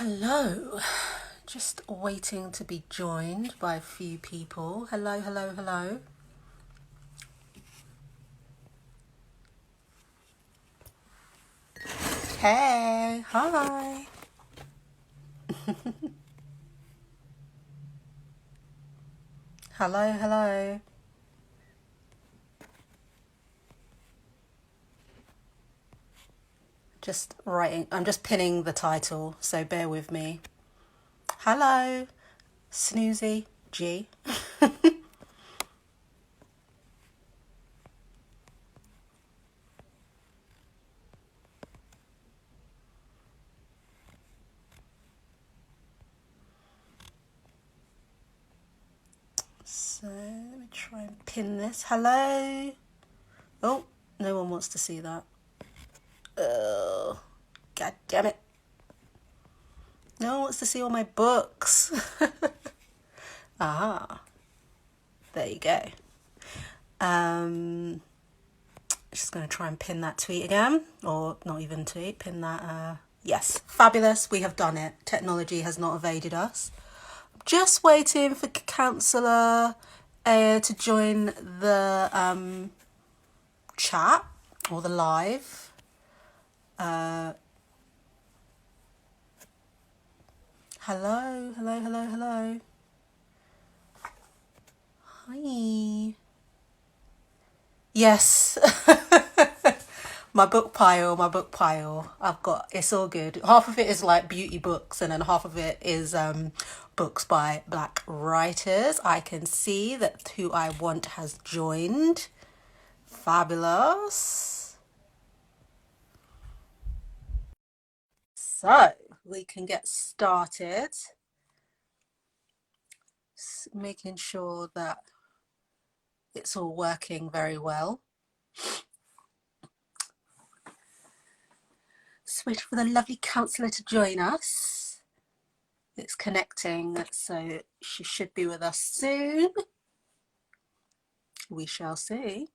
Hello, just waiting to be joined by a few people. Hello, hello, hello. Hey, hi. Hello, hello. Just writing, I'm just pinning the title, so bear with me. Hello, Snoozy G. So let me try and pin this. Hello. Oh, no one wants to see that. Oh, god damn it. No one wants to see all my books. Ah, there you go. Um, just going to try and pin that tweet again, or not even tweet, pin that. Yes, fabulous. We have done it. Technology has not evaded us. Just waiting for Councillor to join the chat or the live. Hello, hello, hello, hello. Hi. Yes. My book pile, my book pile. I've got, it's all good. Half of it is like beauty books, and then half of it is books by black writers. I can see that Who I Want has joined. Fabulous. So we can get started. Making sure that it's all working very well. Just waiting for the lovely councillor to join us. It's connecting, so she should be with us soon. We shall see.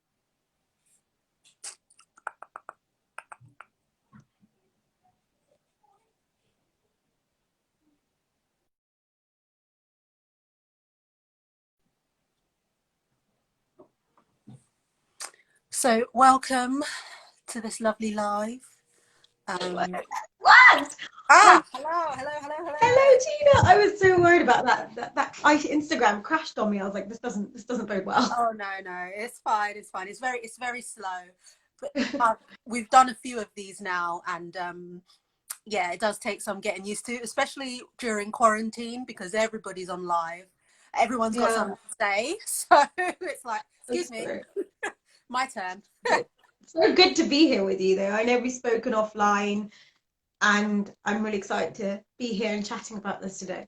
So welcome to this lovely live. What? Hello, hello, hello, hello. Hello, Tina. I was so worried about that Instagram crashed on me. I was like, this doesn't bode well. Oh no, it's fine, it's fine. It's very slow. But we've done a few of these now, and yeah, it does take some getting used to, especially during quarantine because everybody's on live. Everyone's got Yeah, something to say. So it's like, excuse that's me, great. my turn. So good to be here with you, though. I know we've spoken offline, and I'm really excited to be here and chatting about this today.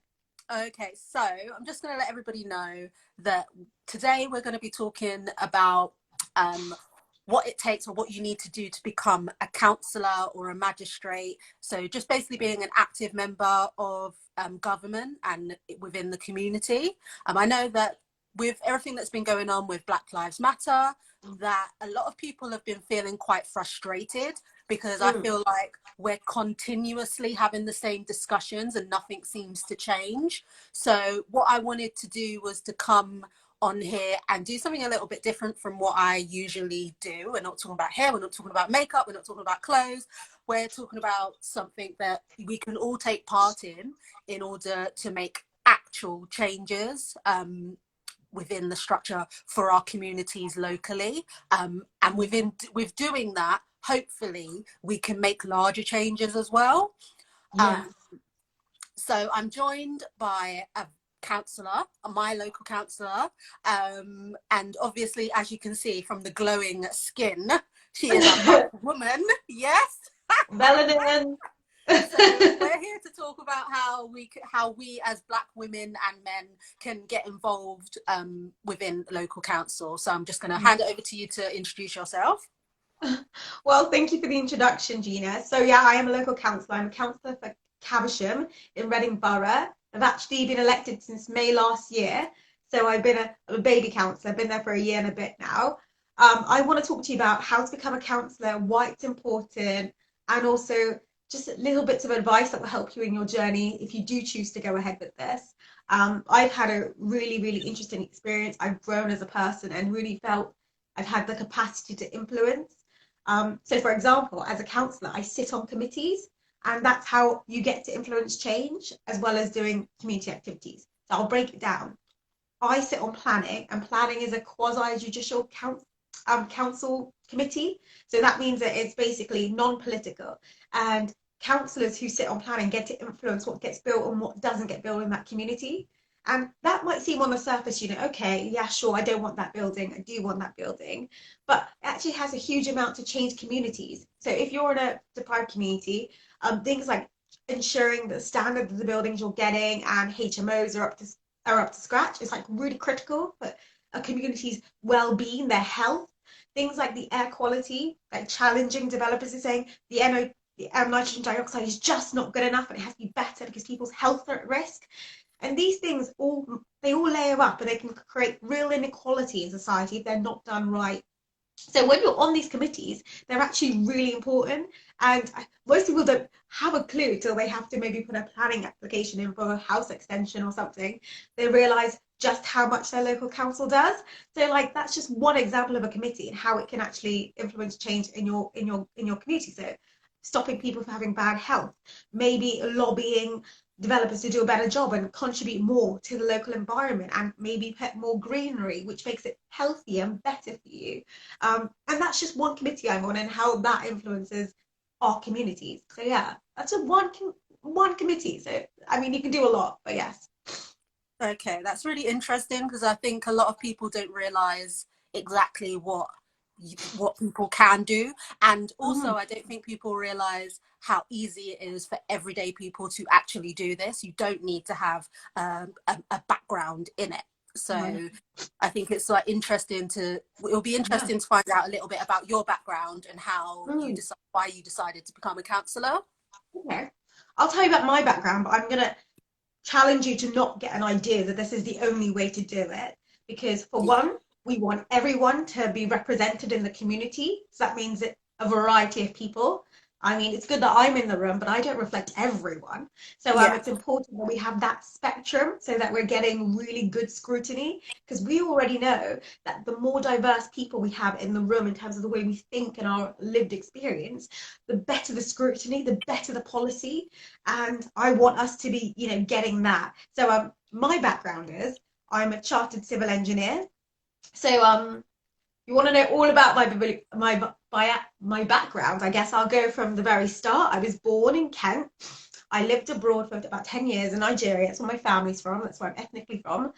Okay, so I'm just going to let everybody know that today we're going to be talking about what it takes or what you need to do to become a councillor or a magistrate. So just basically being an active member of government and within the community. I know that with everything that's been going on with Black Lives Matter, that a lot of people have been feeling quite frustrated because I Mm. feel like we're continuously having the same discussions and nothing seems to change. So what I wanted to do was to come on here and do something a little bit different from what I usually do. We're not talking about hair, we're not talking about makeup, we're not talking about clothes. We're talking about something that we can all take part in order to make actual changes within the structure for our communities locally. And with doing that, hopefully we can make larger changes as well. Yeah. Um, so I'm joined by a councillor, my local councillor, and obviously, as you can see from the glowing skin, she is a black woman. Yes. Melanin. So we're here to talk about how we as black women and men can get involved within local council. So I'm just going to hand it over to you to introduce yourself. Well, thank you for the introduction, Gina. So yeah, I am a local councillor. I'm a councillor for Caversham in Reading Borough. I've actually been elected since May last year. So I've been a baby councillor. I've been there for a year and a bit now. I want to talk to you about how to become a councillor, why it's important, and also just little bits of advice that will help you in your journey if you do choose to go ahead with this. I've had a really, really interesting experience. I've grown as a person and really felt I've had the capacity to influence. So, for example, as a councillor, I sit on committees, and that's how you get to influence change as well as doing community activities. So, I'll break it down. I sit on planning, and planning is a quasi-judicial council committee. So that means that it's basically non-political, and councillors who sit on planning get to influence what gets built and what doesn't get built in that community. And that might seem on the surface, okay, yeah, sure, I don't want that building, I do want that building, but it actually has a huge amount to change communities. So if you're in a deprived community, things like ensuring the standard of the buildings you're getting and HMOs are up to scratch is like really critical for a community's well-being, their health. Things like the air quality, like challenging developers are saying the nitrogen dioxide is just not good enough and it has to be better because people's health are at risk. And these things all layer up, and they can create real inequality in society if they're not done right. So when you're on these committees, they're actually really important. And most people don't have a clue till they have to maybe put a planning application in for a house extension or something. They realize just how much their local council does. So like that's just one example of a committee and how it can actually influence change in your community. So stopping people from having bad health, maybe lobbying developers to do a better job and contribute more to the local environment, and maybe put more greenery, which makes it healthier and better for you. And that's just one committee I'm on, and how that influences our communities. So yeah, that's a one committee. So I mean, you can do a lot, but yes. Okay, that's really interesting, because I think a lot of people don't realize exactly what people can do, and also I don't think people realize how easy it is for everyday people to actually do this. You don't need to have a background in it. So I think it's like it'll be interesting to find out a little bit about your background and how why you decided to become a councillor. Okay, I'll tell you about my background, but I'm gonna challenge you to not get an idea that this is the only way to do it. Because for one, we want everyone to be represented in the community. So that means a variety of people. I mean, it's good that I'm in the room, but I don't reflect everyone. So it's important that we have that spectrum so that we're getting really good scrutiny, because we already know that the more diverse people we have in the room in terms of the way we think and our lived experience, the better the scrutiny, the better the policy. And I want us to be, getting that. So my background is I'm a chartered civil engineer. So you want to know all about my background? I guess I'll go from the very start. I was born in Kent. I lived abroad for about 10 years in Nigeria. That's where my family's from. That's where I'm ethnically from.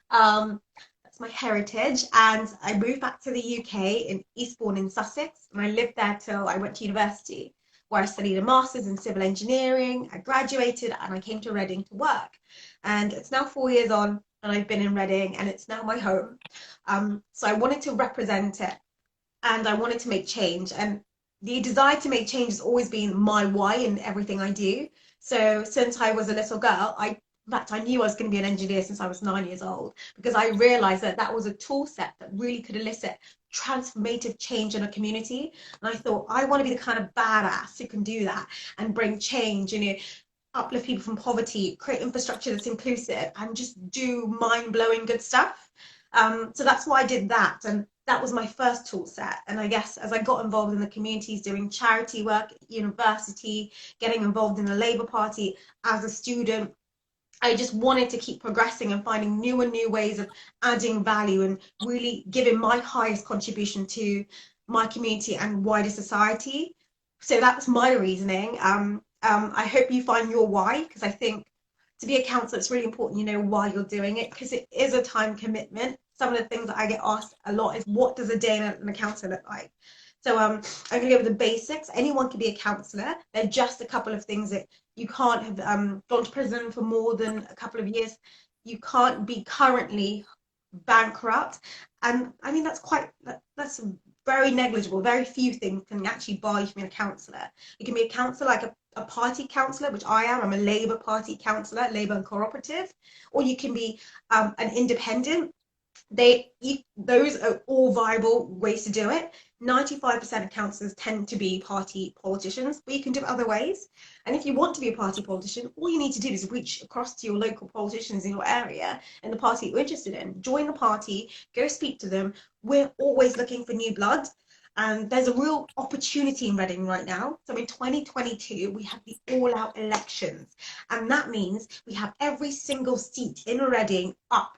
That's my heritage. And I moved back to the UK in Eastbourne in Sussex. And I lived there till I went to university, where I studied a master's in civil engineering. I graduated and I came to Reading to work. And it's now 4 years on, and I've been in Reading, and it's now my home. So I wanted to represent it, and I wanted to make change. And the desire to make change has always been my why in everything I do. So since I was a little girl, in fact, I knew I was going to be an engineer since I was 9 years old, because I realized that that was a tool set that really could elicit transformative change in a community. And I thought, I want to be the kind of badass who can do that and bring change, uplift people from poverty, create infrastructure that's inclusive, and just do mind-blowing good stuff. So that's why I did that, and that was my first tool set. And I guess as I got involved in the communities, doing charity work at university, getting involved in the Labour Party as a student, I just wanted to keep progressing and finding new and new ways of adding value and really giving my highest contribution to my community and wider society. So that's my reasoning. I hope you find your why, because I think to be a counsellor, it's really important you know why you're doing it, because it is a time commitment. Some of the things that I get asked a lot is, what does a day in a counsellor look like? So I'm going to go over the basics. Anyone can be a counsellor. They're just a couple of things that you can't have gone to prison for more than a couple of years. You can't be currently bankrupt. And I mean, that's very negligible. Very few things can actually bar you from being a counsellor. You can be a counsellor like a party counsellor, which I am. I'm a Labour Party counsellor, Labour and Cooperative. Or you can be an independent. Those are all viable ways to do it. 95% of councillors tend to be party politicians, but you can do it other ways. And if you want to be a party politician, all you need to do is reach across to your local politicians in your area and the party you're interested in. Join the party, go speak to them. We're always looking for new blood. And there's a real opportunity in Reading right now. So in 2022, we have the all-out elections. And that means we have every single seat in Reading up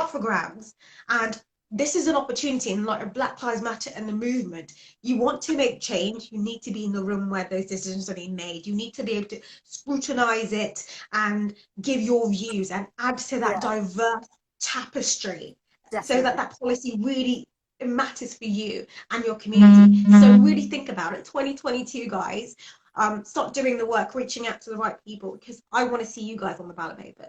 for grabs. And this is an opportunity in light of Black Lives Matter and the movement. You want to make change, you need to be in the room where those decisions are being made. You need to be able to scrutinize it and give your views and add to that Yeah, diverse tapestry so that definitely. that policy really matters for you and your community. So really think about it. 2022, guys, start doing the work, reaching out to the right people, because I want to see you guys on the ballot paper.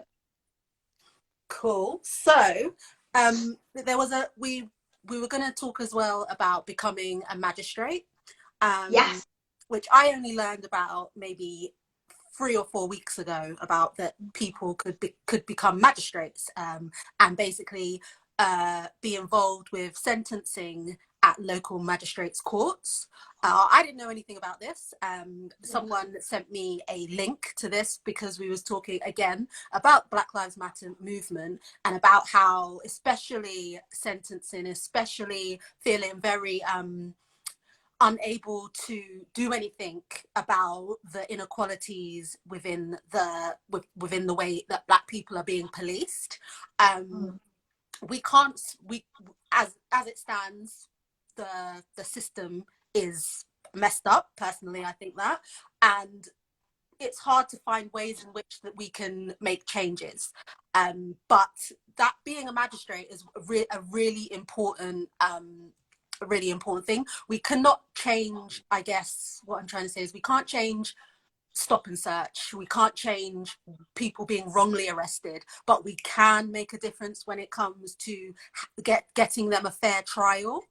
Cool. So, there was we were going to talk as well about becoming a magistrate, um, Yes. which I only learned about maybe 3 or 4 weeks ago, about that people could become magistrates, and basically be involved with sentencing at local magistrates courts. I didn't know anything about this. Someone sent me a link to this because we was talking again about Black Lives Matter movement and about how, especially sentencing, especially feeling very unable to do anything about the inequalities within the way that Black people are being policed. We can't, as it stands, the system is messed up. Personally, I think that, and it's hard to find ways in which that we can make changes. But that being a magistrate is a really important thing. We cannot change, I guess what I'm trying to say is we can't change stop and search. We can't change people being wrongly arrested, but we can make a difference when it comes to getting them a fair trial.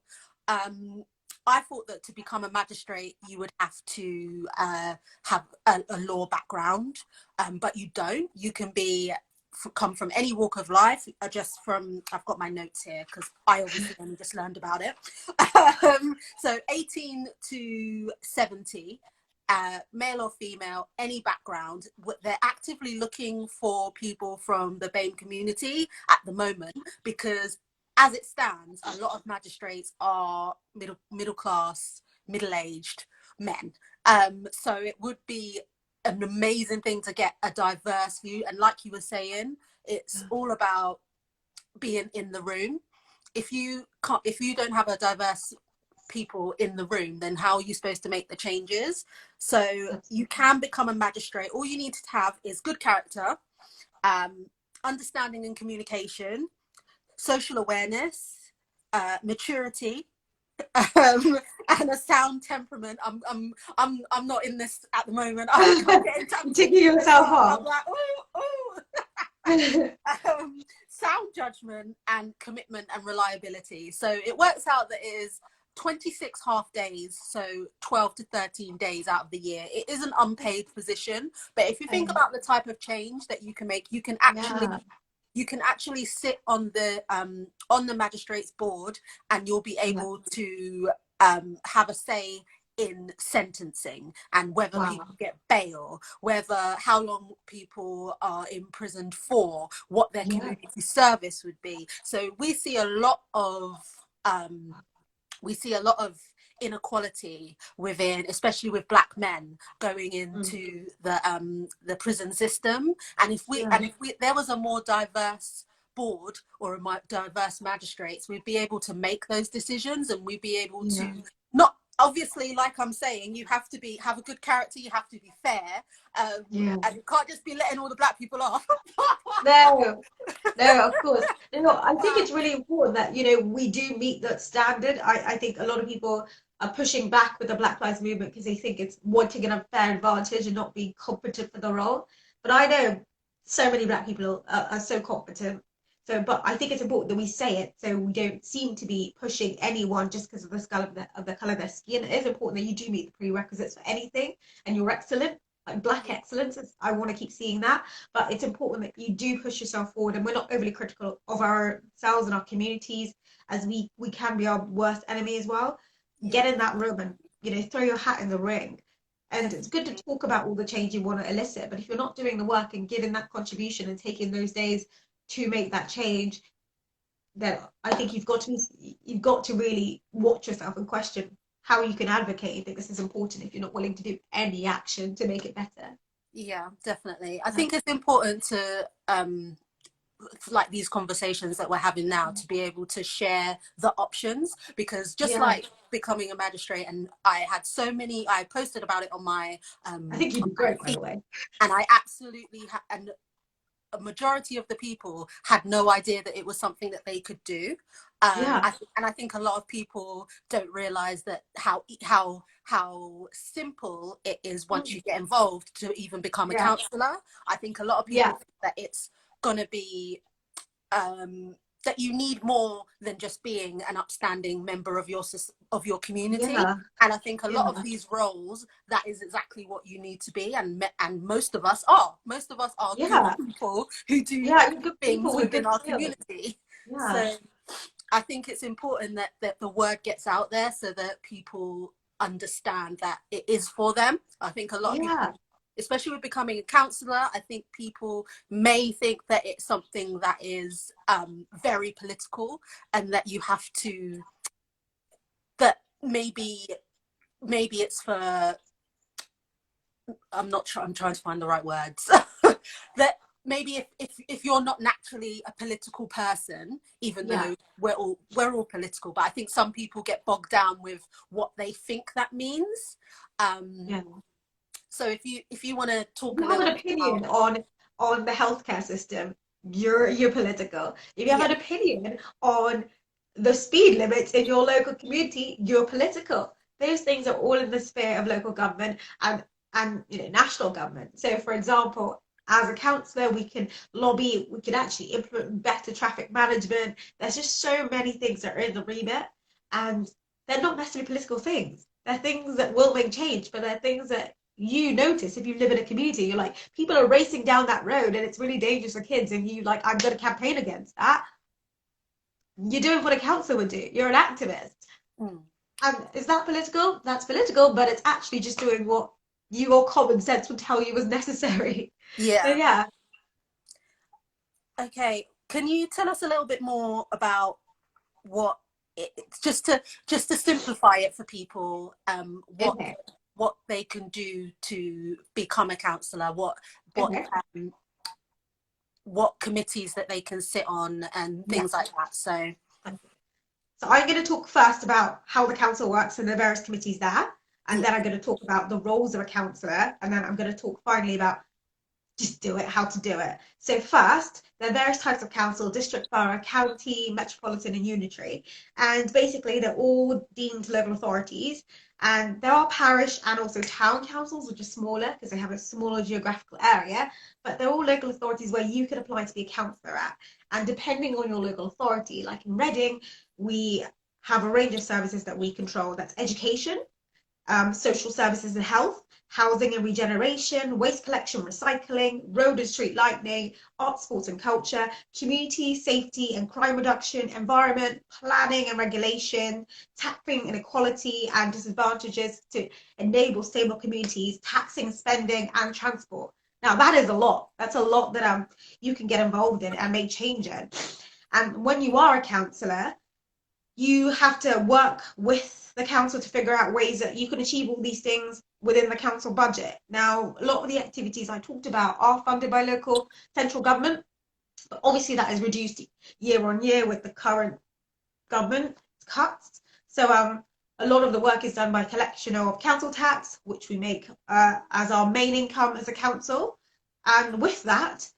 I thought that to become a magistrate, you would have to have a law background, but you don't. You can come from any walk of life. Just from, I've got my notes here because I obviously only just learned about it. So 18 to 70, male or female, any background. They're actively looking for people from the BAME community at the moment, because as it stands, a lot of magistrates are middle class, middle-aged men. So it would be an amazing thing to get a diverse view. And like you were saying, it's all about being in the room. If you don't have a diverse people in the room, then how are you supposed to make the changes? So you can become a magistrate. All you need to have is good character, understanding and communication, social awareness, maturity, and a sound temperament. I'm not in this at the moment. I'm getting Digging yourself I'm off. like, oh. Sound judgment and commitment and reliability. So it works out that it is 26 half days, so 12 to 13 days out of the year. It is an unpaid position, but if you think about the type of change that you can make, you can actually sit on the magistrates board, and you'll be able to have a say in sentencing and whether people get bail, how long people are imprisoned for, what their community service would be. So we see a lot of inequality within, especially with Black men going into the prison system. And if there was a more diverse board or a diverse magistrates, we'd be able to make those decisions, and we'd be able to not, obviously, like I'm saying, you have to have a good character, you have to be fair, and you can't just be letting all the Black people off. No, of course. No, I think it's really important that, we do meet that standard. I think a lot of people are pushing back with the Black Lives Movement because they think it's wanting an unfair advantage and not being competent for the role. But I know so many Black people are so competent. So, but I think it's important that we say it, so we don't seem to be pushing anyone just because of the color of their skin. It is important that you do meet the prerequisites for anything, and you're excellent. like black excellence. I want to keep seeing that, but it's important that you do push yourself forward, and we're not overly critical of ourselves and our communities, as we can be our worst enemy as well. Yeah. Get in that room and, throw your hat in the ring. And it's good to talk about all the change you want to elicit, but if you're not doing the work and giving that contribution and taking those days to make that change, then I think you've got to really watch yourself and question how you can advocate. I think this is important if you're not willing to do any action to make it better. Yeah, definitely. I think it's important to like these conversations that we're having now, to be able to share the options, because just like becoming a magistrate, and I posted about it on my I think you'd be great, by the way. And I absolutely and a majority of the people had no idea that it was something that they could do. And I think a lot of people don't realize that how simple it is once you get involved to even become a counsellor. I think a lot of people think that it's going to be that you need more than just being an upstanding member of your community. And I think a lot of these roles, that is exactly what you need to be, and most of us are good people who do good things within our community. So I think it's important that the word gets out there, so that people understand that it is for them. I think a lot of people, especially with becoming a counsellor, I think people may think that it's something that is very political, and that you have to, that maybe it's for, I'm trying to find the right words, that maybe if you're not naturally a political person, even though we're all political, but I think some people get bogged down with what they think that means. So if you want to talk, if you have an opinion on the healthcare system, you're political. If you have an opinion on the speed limits in your local community, you're political. Those things are all in the sphere of local government and national government. So, for example, as a councillor, we can lobby, we can actually implement better traffic management. There's just so many things that are in the remit, and they're not necessarily political things. They're things that will make change, but they're things that you notice if you live in a community. You're like, people are racing down that road and it's really dangerous for kids, and you like, I'm going to campaign against that. You're doing what a councillor would do. You're an activist. And is that political? That's political, but it's actually just doing what your common sense would tell you was necessary. So, okay, can you tell us a little bit more about what just to simplify it for people, what they can do to become a counsellor, what committees that they can sit on, and things like that. So I'm going to talk first about how the council works and the various committees there, and then I'm going to talk about the roles of a councillor, and then I'm going to talk finally about just do it, how to do it. So first, there are various types of council: district, borough, county, metropolitan, and unitary. And basically, they're all deemed local authorities. And there are parish and also town councils, which are smaller because they have a smaller geographical area. But they're all local authorities where you can apply to be a councillor at. And depending on your local authority, like in Reading, we have a range of services that we control. That's education, social services and health, housing and regeneration, waste collection, recycling, road and street lighting, arts, sports and culture, community, safety and crime reduction, environment, planning and regulation, tackling inequality and disadvantages to enable stable communities, taxing, spending and transport. Now that is a lot. That's a lot that you can get involved in and make change in. And when you are a councillor, you have to work with the council to figure out ways that you can achieve all these things within the council budget. Now, a lot of the activities I talked about are funded by local central government, but obviously that is reduced year on year with the current government cuts. So a lot of the work is done by collection of council tax, which we make as our main income as a council. And with that,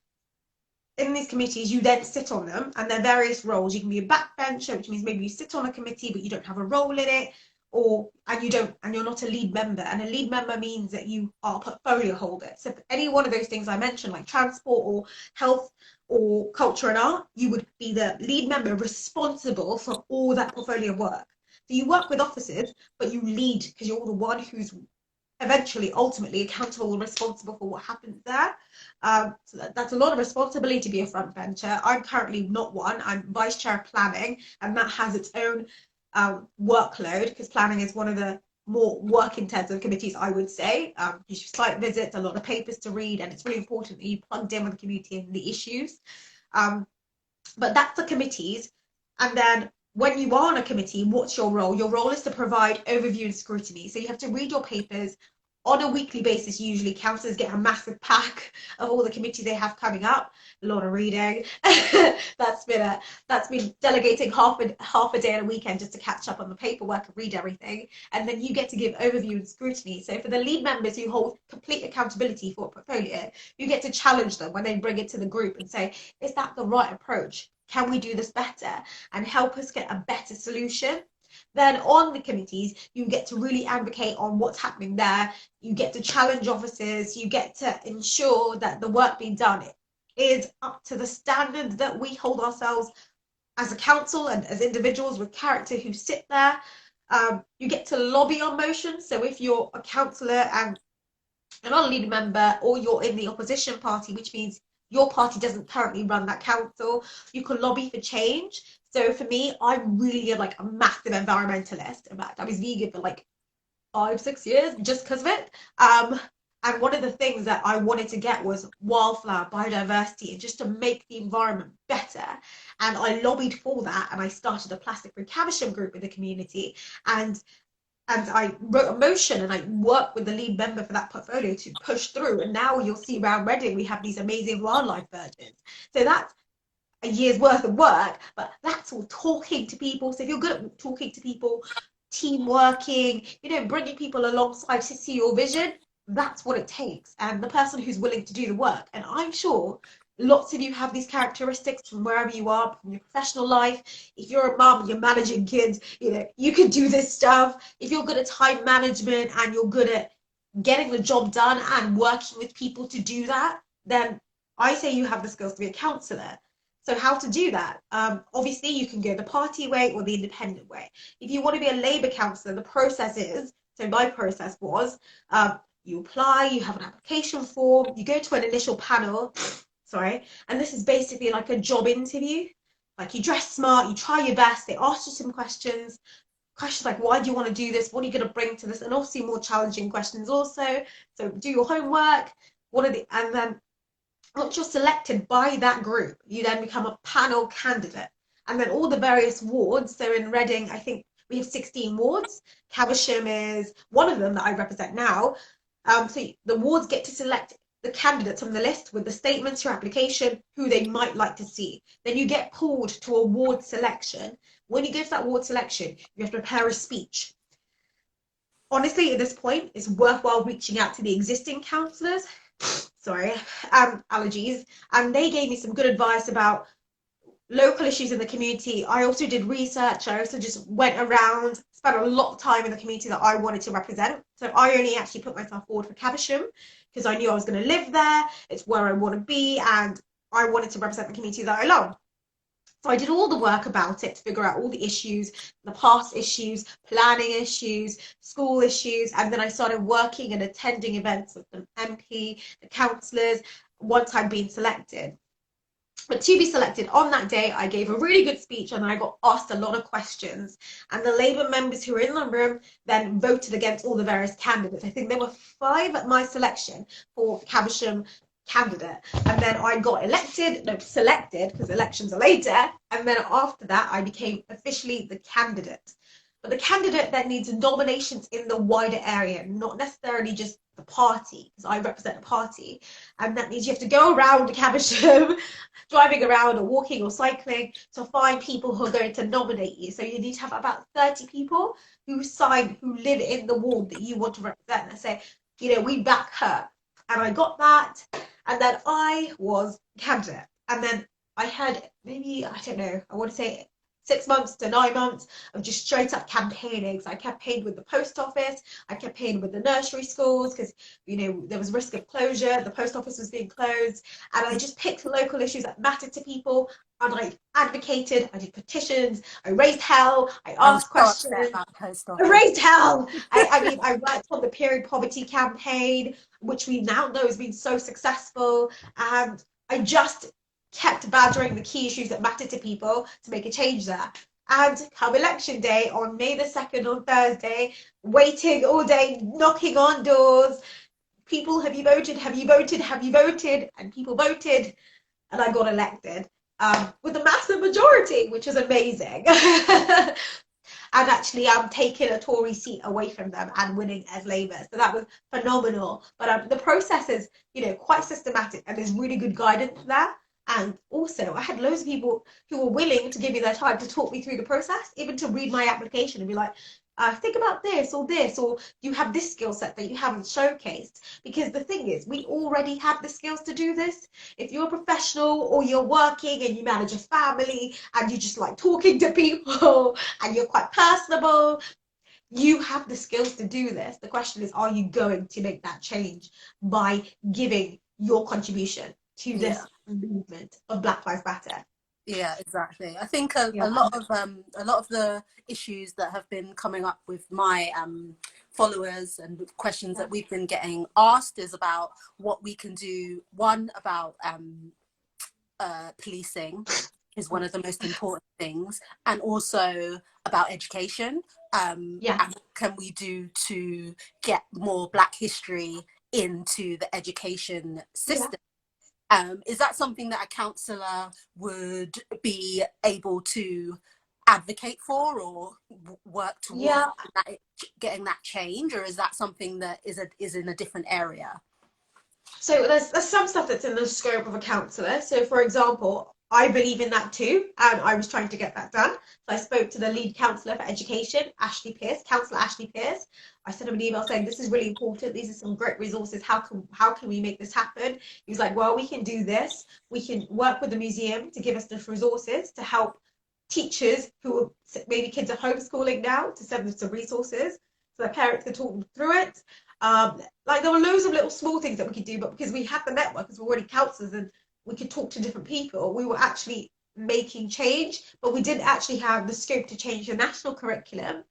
in these committees, you then sit on them, and there are various roles. You can be a backbencher, which means maybe you sit on a committee but you don't have a role in it, and you're not a lead member. And a lead member means that you are a portfolio holder. So for any one of those things I mentioned, like transport or health or culture and art, you would be the lead member responsible for all that portfolio work. So you work with officers, but you lead because you're the one who's eventually, ultimately accountable and responsible for what happens there. So that's a lot of responsibility to be a front bencher. I'm currently not one. I'm vice chair of planning, and that has its own workload, because planning is one of the more work-intensive committees, I would say. You site visits, a lot of papers to read, and it's really important that you plugged in with the community and the issues. But that's the committees. And then when you are on a committee, what's your role? Your role is to provide overview and scrutiny. So you have to read your papers on a weekly basis. Usually councillors get a massive pack of all the committees they have coming up. A lot of reading. that's been delegating half a day and a weekend just to catch up on the paperwork and read everything. And then you get to give overview and scrutiny. So for the lead members who hold complete accountability for a portfolio, you get to challenge them when they bring it to the group and say, is that the right approach? Can we do this better? And help us get a better solution. Then on the committees, you get to really advocate on what's happening there. You get to challenge officers. You get to ensure that the work being done is up to the standards that we hold ourselves as a council and as individuals with character who sit there. You get to lobby on motions. So if you're a councillor and you're not a leading member, or you're in the opposition party, which means your party doesn't currently run that council, you can lobby for change. So for me, I'm really like a massive environmentalist. In fact, I was vegan for like 5-6 years just because of it. And one of the things that I wanted to get was wildflower biodiversity, and just to make the environment better. And I lobbied for that, and I started a plastic free Caversham group in the community. And I wrote a motion, and I worked with the lead member for that portfolio to push through. And now you'll see around Reading, we have these amazing wildlife virgins. So that's a year's worth of work, but that's all talking to people. So if you're good at talking to people, team working, bringing people alongside to see your vision, that's what it takes. And the person who's willing to do the work. And I'm sure lots of you have these characteristics from wherever you are, from your professional life. If you're a mum, you're managing kids, you can do this stuff. If you're good at time management and you're good at getting the job done and working with people to do that, then I say you have the skills to be a counsellor. So how to do that? Obviously, you can go the party way or the independent way. If you want to be a Labour councillor, the process is, so my process was, you apply, you have an application form, you go to an initial panel, and this is basically like a job interview. Like, you dress smart, you try your best, they ask you some questions like, why do you want to do this? What are you going to bring to this? And obviously more challenging questions also. So do your homework, and then once you're selected by that group, you then become a panel candidate. And then all the various wards, so in Reading, I think we have 16 wards. Caversham is one of them that I represent now. So the wards get to select the candidates from the list with the statements, your application, who they might like to see. Then you get pulled to a ward selection. When you go to that ward selection, you have to prepare a speech. Honestly, at this point, it's worthwhile reaching out to the existing councillors, allergies, and they gave me some good advice about local issues in the community. I also did research. I also just went around, spent a lot of time in the community that I wanted to represent. So I only actually put myself forward for Caversham because I knew I was going to live there. It's where I want to be, and I wanted to represent the community that I love. So I did all the work about it to figure out all the issues, the past issues, planning issues, school issues, and then I started working and attending events with the MP, the councillors, once I'd been selected. But to be selected on that day, I gave a really good speech and I got asked a lot of questions. And the Labour members who were in the room then voted against all the various candidates. I think there were 5 at my selection for Caversham candidate, and then I got selected, because elections are later, and then after that I became officially the candidate. But the candidate then needs nominations in the wider area, not necessarily just the party, because I represent a party, and that means you have to go around Caversham, driving around or walking or cycling, to find people who are going to nominate you. So you need to have about 30 people who live in the ward that you want to represent, and say, we back her. And I got that, and then I was candidate. And then I had maybe, I don't know, I want to say 6 months to 9 months of just straight up campaigning. So I campaigned with the post office, I campaigned with the nursery schools because, there was risk of closure, the post office was being closed, and I just picked local issues that mattered to people, and I advocated, I did petitions, I raised hell, I I was asked so upset questions. about the post I office. raised hell. I mean, I worked on the period poverty campaign, which we now know has been so successful. And I just kept badgering the key issues that mattered to people to make a change there. And come election day on May the 2nd on Thursday, waiting all day, knocking on doors. People, have you voted? Have you voted? Have you voted? And people voted, and I got elected with a massive majority, which is amazing. And actually taking a Tory seat away from them and winning as Labour. So that was phenomenal. But the process is, quite systematic, and there's really good guidance there. And also, I had loads of people who were willing to give me their time to talk me through the process, even to read my application and be like, think about this, or you have this skill set that you haven't showcased. Because the thing is, we already have the skills to do this. If you're a professional or you're working and you manage a family and you just like talking to people and you're quite personable, you have the skills to do this. The question is, are you going to make that change by giving your contribution to Yeah. this movement of Black Lives Matter? Yeah, exactly. I think a lot of the issues that have been coming up with my followers and with questions that we've been getting asked is about what we can do. One, about policing is one of the most important things, and also about education. And what can we do to get more Black history into the education system? Is that something that a councillor would be able to advocate for or work towards getting that change, or is that something that is in a different area? So there's some stuff that's in the scope of a councillor. So for example, I believe in that too, and I was trying to get that done. So I spoke to the lead councillor for education, Councillor Ashley Pearce. I sent him an email saying, this is really important. These are some great resources. How can we make this happen? He was like, well, we can do this. We can work with the museum to give us the resources to help teachers who maybe kids are homeschooling now, to send them some resources so their parents can talk them through it. Like there were loads of little small things that we could do, but because we had the network, because we're already councillors and we could talk to different people, we were actually making change, but we didn't actually have the scope to change the national curriculum.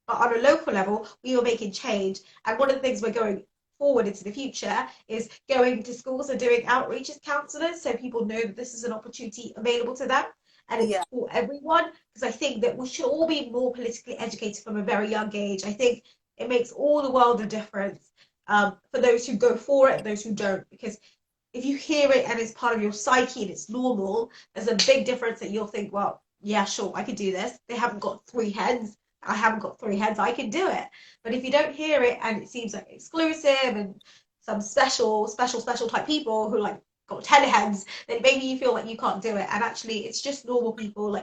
But on a local level, we were making change. And one of the things we're going forward into the future is going to schools and doing outreach as councillors, so people know that this is an opportunity available to them and it's for everyone. Because I think that we should all be more politically educated from a very young age. I think it makes all the world of difference for those who go for it and those who don't. Because if you hear it and it's part of your psyche and it's normal, there's a big difference that you'll think, well, yeah, sure, I could do this. They haven't got 3 heads. I haven't got 3 heads. I can do it. But if you don't hear it and it seems like exclusive and some special type people who like got 10 heads, then maybe you feel like you can't do it. And actually, it's just normal people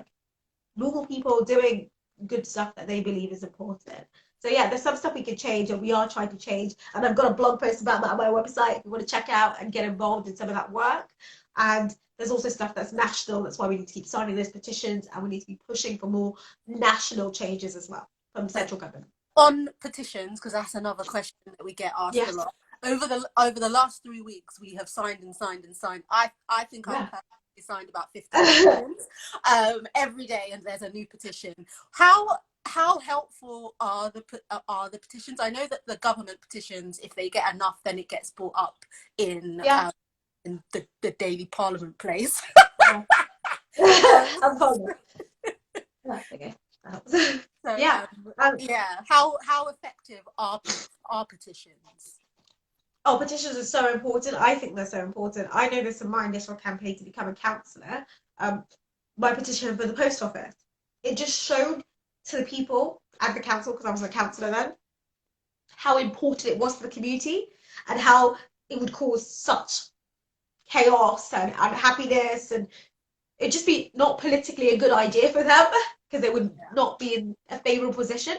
doing good stuff that they believe is important. So yeah, there's some stuff we can change, and we are trying to change. And I've got a blog post about that on my website if you want to check out and get involved in some of that work. And there's also stuff that's national. That's why we need to keep signing those petitions, and we need to be pushing for more national changes as well from central government. On petitions, because that's another question that we get asked a lot. Over the last 3 weeks, we have signed and signed and signed. I think I've personally signed about 50 petitions every day, and there's a new petition. How helpful are the petitions? I know that the government petitions, if they get enough, then it gets brought up in the daily Parliament place. I'm following. That's okay. So, how effective are petitions? Oh, petitions are so important. I think they're so important. I know this in my initial campaign to become a councillor. My petition for the post office, it just showed to the people at the council, because I was a councillor then, how important it was for the community and how it would cause such chaos and unhappiness, and it'd just be not politically a good idea for them because they would not be in a favourable position.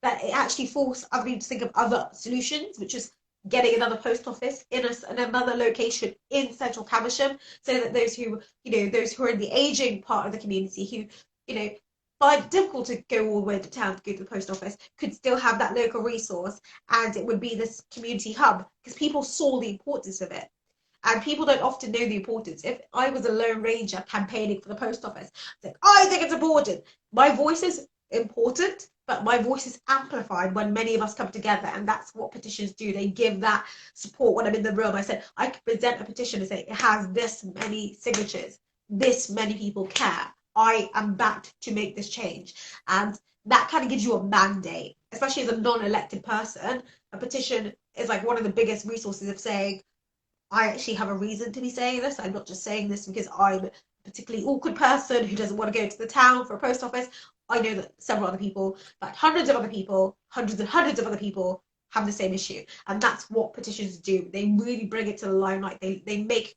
That it actually forced other people to think of other solutions, which is getting another post office in another location in central Caversham, so that those who are in the aging part of the community, who find it difficult to go all the way to town to go to the post office could still have that local resource, and it would be this community hub because people saw the importance of it. And people don't often know the importance. If I was a Lone Ranger campaigning for the post office, I'd say, I think it's important. My voice is important, but my voice is amplified when many of us come together. And that's what petitions do. They give that support. When I'm in the room, I said, I could present a petition and say, it has this many signatures. This many people care. I am backed to make this change. And that kind of gives you a mandate, especially as a non-elected person. A petition is like one of the biggest resources of saying, I actually have a reason to be saying this. I'm not just saying this because I'm a particularly awkward person who doesn't want to go to the town for a post office. I know that several other people, in fact, hundreds of other people, hundreds and hundreds of other people have the same issue. And that's what petitions do. They really bring it to the limelight. They make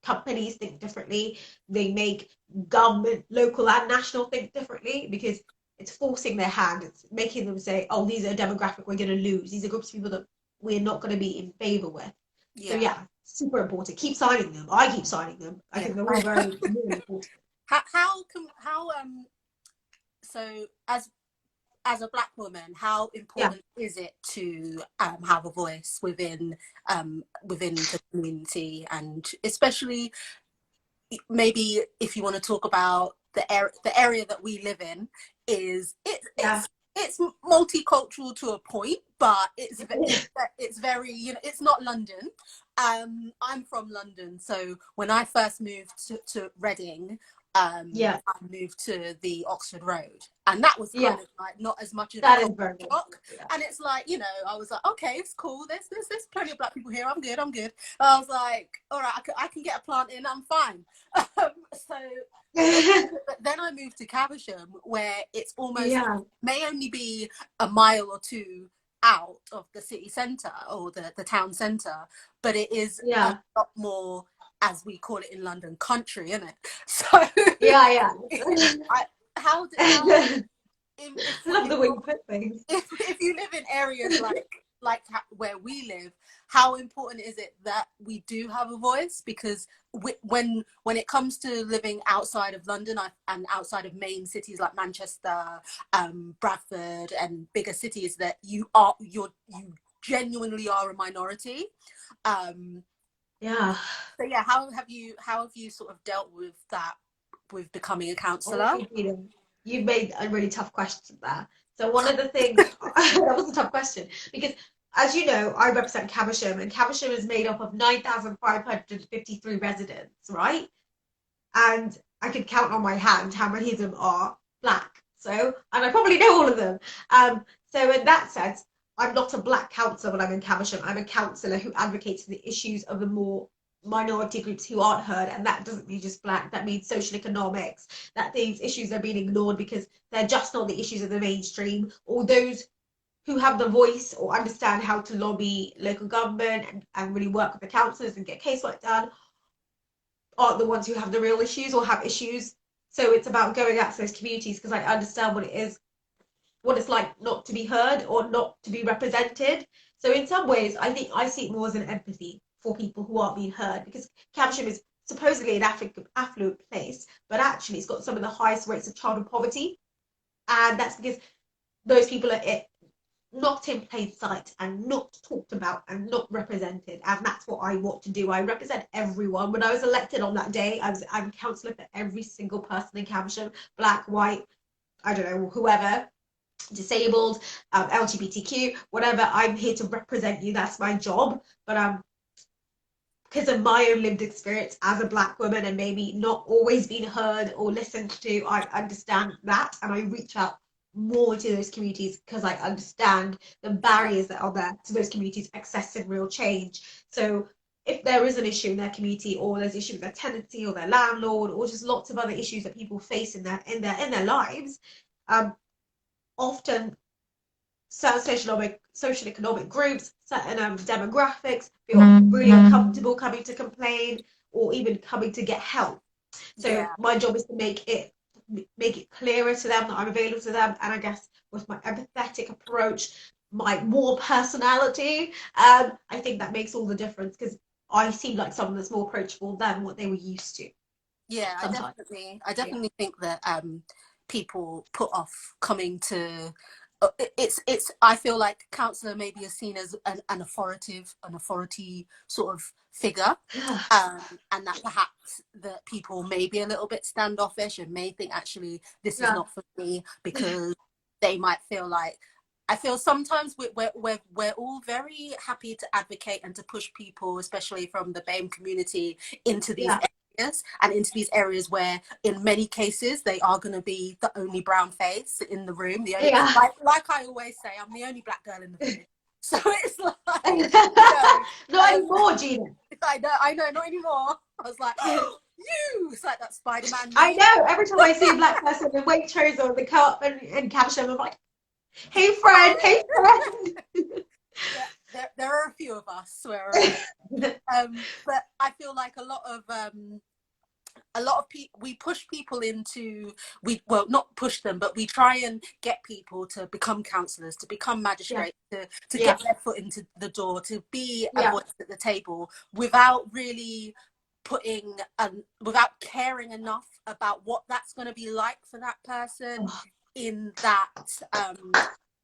companies think differently. They make government, local and national, think differently because it's forcing their hand. It's making them say, oh, these are a demographic we're going to lose. These are groups of people that we're not going to be in favour with. So yeah, super important. Keep signing them. I keep signing them. I think they're all very, really important. So as a Black woman, how important is it to have a voice within the community, and especially maybe if you want to talk about the area that we live in, it's multicultural to a point, but it's very, you know, it's not London. I'm from London, so when I first moved to Reading, I moved to the Oxford Road, and that was kind of like not as much of a shock. And it's like, you know, I was like, okay, it's cool. There's plenty of Black people here. I'm good. I was like, all right, I can get a plant in. I'm fine. But then I moved to Caversham, where it's almost may only be a mile or two out of the city centre or the town centre, but it is a lot more, as we call it in London, country, isn't it? So Love the way you put things. If you live in areas like where we live, how important is it that we do have a voice? Because when it comes to living outside of London and outside of main cities like Manchester, Bradford, and bigger cities, that you genuinely are a minority. So yeah, how have you sort of dealt with that, with becoming a councillor? You made a really tough question there. So one of the things that was a tough question because, as you know, I represent Caversham, and Caversham is made up of 9,553 residents, right? And I could count on my hand how many of them are Black. So, and I probably know all of them. So in that sense, I'm not a Black councillor when I'm in Caversham. I'm a councillor who advocates for the issues of the more minority groups who aren't heard, and that doesn't mean just Black, that means social economics, that these issues are being ignored because they're just not the issues of the mainstream, or those who have the voice or understand how to lobby local government and really work with the councillors and get casework done aren't the ones who have the real issues or have issues. So it's about going out to those communities because I understand what it is, what it's like not to be heard or not to be represented. So in some ways, I think I see it more as an empathy for people who aren't being heard, because Caversham is supposedly an affluent place, but actually it's got some of the highest rates of childhood poverty. And that's because those people are not in plain sight and not talked about and not represented. And that's what I want to do. I represent everyone. When I was elected on that day, I'm councillor for every single person in Caversham, Black, white, I don't know, whoever, disabled, LGBTQ, whatever. I'm here to represent you. That's my job. But because of my own lived experience as a Black woman and maybe not always being heard or listened to, I understand that, and I reach out more to those communities because I understand the barriers that are there to those communities accessing real change. So if there is an issue in their community, or there's an issue with their tenancy or their landlord, or just lots of other issues that people face in their lives, often certain social economic groups, certain demographics feel really uncomfortable coming to complain or even coming to get help. So my job is to make it clearer to them that I'm available to them, and I guess with my empathetic approach, my more personality, I think that makes all the difference, because I seem like someone that's more approachable than what they were used to. I definitely think that people put off coming to. It's. I feel like councillor maybe is seen as an authority sort of figure, and that perhaps that people may be a little bit standoffish and may think actually this is not for me, because they might feel like. I feel sometimes we're all very happy to advocate and to push people, especially from the BAME community, into these areas and into these areas where, in many cases, they are going to be the only brown face in the room. The only, like I always say, I'm the only black girl in the room. So it's like, you know, not anymore, Gina. I know, not anymore. I was like, oh, you! It's like that Spider-Man. I know. Every time I see a black person in Waitrose or the co-op in Caversham, I'm like, hey friend, hey friend. There are a few of us where, but I feel like a lot of people, we push people into, well, not push them, but we try and get people to become councillors, to become magistrates, to get their foot into the door, to be a voice at the table, without really without caring enough about what that's going to be like for that person in that